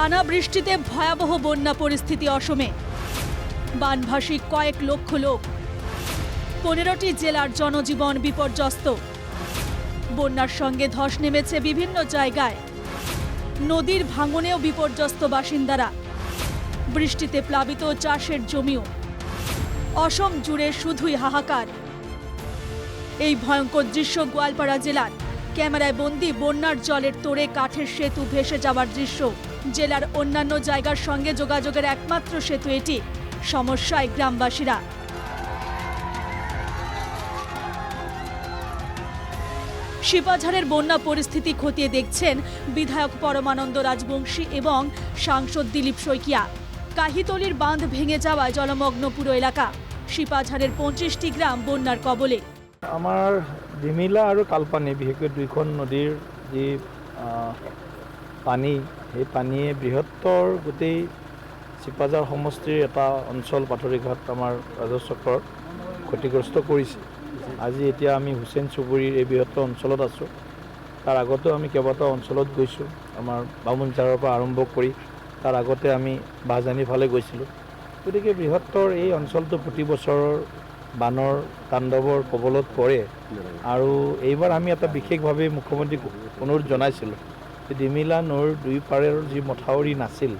টানা বৃষ্টিতে ভয়াবহ বন্যা পরিস্থিতি অসমে। বানভাসী কয়েক লক্ষ লোক, 15টি জেলার জনজীবন বিপর্যস্ত। বন্যার সঙ্গে ধস নেমেছে বিভিন্ন জায়গায়। নদীর ভাঙনেও বিপর্যস্ত বাসিন্দারা। বৃষ্টিতে প্লাবিত চাষের জমিও। অসম জুড়ে শুধুই হাহাকার। এই ভয়ঙ্কর দৃশ্য গোয়ালপাড়া জেলার। ক্যামেরায় বন্দী বন্যার জলের তোড়ে কাঠের সেতু ভেসে যাওয়ার দৃশ্য। জেলার অন্যান্য জায়গার সঙ্গে যোগাযোগের একমাত্র সেতু এটি। সমস্যায় গ্রামবাসীরা। শিপাঝাড়ের বন্যা পরিস্থিতি খতিয়ে দেখছেন বিধায়ক পরমানন্দ রাজবংশী এবং সাংসদ দিলীপ শইকিয়া। কাহিতলির বাঁধ ভেঙে যাওয়ায় জলমগ্ন পুরো এলাকা। শিপাঝাড়ের 25টি গ্রাম বন্যার কবলে। আমাৰ ডিমিলা আৰু কালপানী বিশেষকৈ দুইখন নদীৰ যি পানী, সেই পানীয়ে বৃহত্তৰ গোটেই চিপাঝাৰ সমষ্টিৰ এটা অঞ্চল পাথৰিঘাট আমাৰ ৰাজচক্ৰৰ ক্ষতিগ্ৰস্ত কৰিছে। আজি এতিয়া আমি হুছেইন চুবুৰীৰ এই বৃহত্তৰ অঞ্চলত আছোঁ। তাৰ আগতেও আমি কেইবাটাও অঞ্চলত গৈছোঁ। আমাৰ বামুণঝাৰৰ পৰা আৰম্ভ কৰি তাৰ আগতে আমি বাহজানী ফালে গৈছিলোঁ। গতিকে বৃহত্তৰ এই অঞ্চলটো প্ৰতি বছৰৰ বানৰ তাণ্ডৱৰ কবলত পৰে। আৰু এইবাৰ আমি এটা বিশেষভাৱে মুখ্যমন্ত্ৰীক অনুৰোধ জনাইছিলোঁ যে ডিমিলা নৈৰ দুই পাৰৰ যি মথাউৰি নাছিল,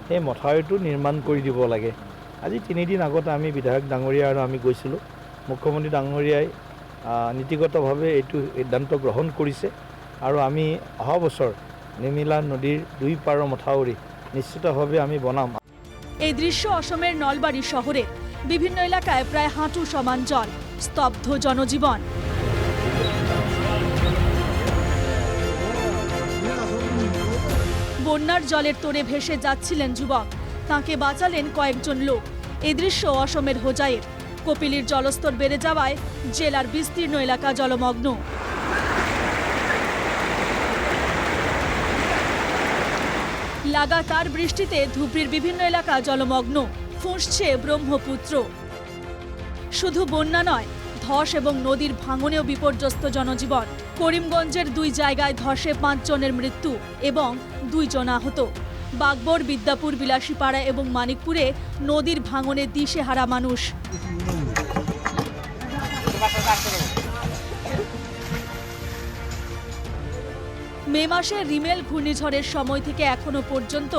সেই মথাউৰিটো নিৰ্মাণ কৰি দিব লাগে। আজি 3 দিন আগতে আমি বিধায়ক ডাঙৰীয়া আৰু আমি গৈছিলোঁ। মুখ্যমন্ত্ৰী ডাঙৰীয়াই নীতিগতভাৱে এইটো সিদ্ধান্ত গ্ৰহণ কৰিছে আৰু আমি অহা বছৰ ডিমিলা নদীৰ দুই পাৰৰ মথাউৰি নিশ্চিতভাৱে আমি বনাম। এই দৃশ্য অসমের নলবাড়ী শহরে। বিভিন্ন এলাকায় প্রায় হাঁটু সমান জল। স্তব্ধ জনজীবন। বন্যার জলের তোড়ে ভেসে যাচ্ছিলেন যুবক। তাকে বাঁচালেন কয়েকজন লোক। এই দৃশ্য অসমের হোজাইয়ের। কপিলীর জলস্তর বেড়ে যাওয়ায় জেলার বিস্তীর্ণ এলাকা জলমগ্ন। লাগাতার বৃষ্টিতে ধুবড়ীর বিভিন্ন এলাকা জলমগ্ন। ফুঁসছে ব্রহ্মপুত্র। শুধু বন্যা নয়, ধস এবং নদীর ভাঙনেও বিপর্যস্ত জনজীবন। করিমগঞ্জের 2 জায়গায় ধসে 5 জনের মৃত্যু এবং 2 জন আহত। বাগবর, বিদ্যাপুর, বিলাসীপাড়া এবং মানিকপুরে নদীর ভাঙনে দিশেহারা মানুষ। মে মাসে রিমেল ঘূর্ণিঝড়ের সময় থেকে এখনো পর্যন্ত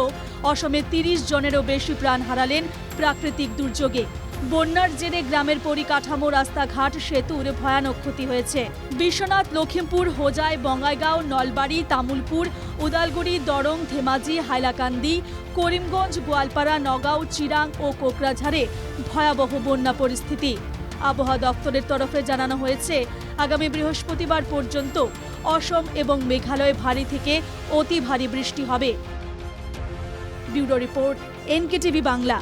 অসমে 30 জনেরও বেশি প্রাণ হারালেন প্রাকৃতিক দুর্যোগে। বন্যার জেরে গ্রামের পরিকাঠামো, রাস্তাঘাট, সেতুর ভয়ানক ক্ষতি হয়েছে। বিশ্বনাথ, লখিমপুর, হোজাই, বঙ্গাইগাঁও, নলবাড়ী, তামুলপুর, উদালগুড়ি, দরং, ধেমাজি, হাইলাকান্দি, করিমগঞ্জ, গোয়ালপাড়া, নগাঁও, চিরাং ও কোকরাঝাড়ে ভয়াবহ বন্যা পরিস্থিতি। আবহাওয়া দপ্তরের তরফে জানানো হয়েছে আগামী বৃহস্পতিবার পর্যন্ত অসম এবং মেঘালয়ে ভারী থেকে অতি ভারী বৃষ্টি হবে। Bureau report, NKTV Bangla.